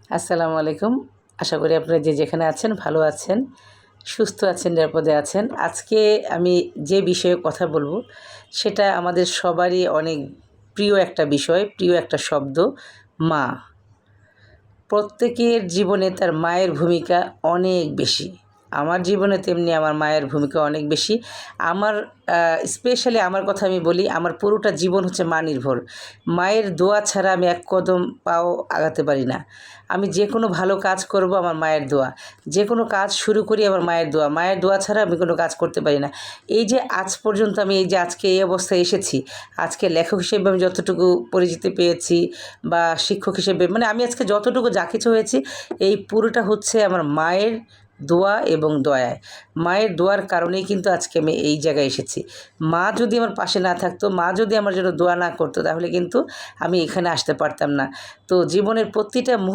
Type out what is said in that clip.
আসসালামু আলাইকুম। আশা করি আপনারা যে যেখানে আছেন ভালো আছেন, সুস্থ আছেন, নিরাপদে আছেন। আজকে আমি যে বিষয়ে কথা বলবো সেটা আমাদের সবারই অনেক প্রিয় একটা বিষয়, প্রিয় একটা শব্দ, মা। প্রত্যেকের জীবনে তার মায়ের ভূমিকা অনেক বেশি। আমার জীবনে তেমনি আমার মায়ের ভূমিকা অনেক বেশি। আমার স্পেশালি আমার কথা আমি বলি, আমার পুরোটা জীবন হচ্ছে মা নির্ভর। মায়ের দোয়া ছাড়া আমি এক কদম পাও আগাতে পারি না। আমি যে কোনো ভালো কাজ করব আমার মায়ের দোয়া। যে কোনো কাজ শুরু করি আমার মায়ের দোয়া। মায়ের দোয়া ছাড়া আমি কোনো কাজ করতে পারি না। এই যে আজ পর্যন্ত আমি এই যে আজকে এই অবস্থায় এসেছি, আজকে লেখক হিসেবে আমি যতটুকু পরিচিতি পেয়েছি বা শিক্ষক হিসেবে মানে আমি আজকে যতটুকু যা কিছু হয়েছি এই পুরোটা হচ্ছে আমার মায়ের দোয়া এবং দয়ায়। মায়ের দোয়ার কারণেই কিন্তু আজকে আমি এই জায়গায় এসেছি। মা যদি আমার পাশে না থাকতো, মা যদি আমার জন্য দোয়া না করতো তাহলে কিন্তু আমি এখানে আসতে পারতাম না। তো জীবনের প্রতিটা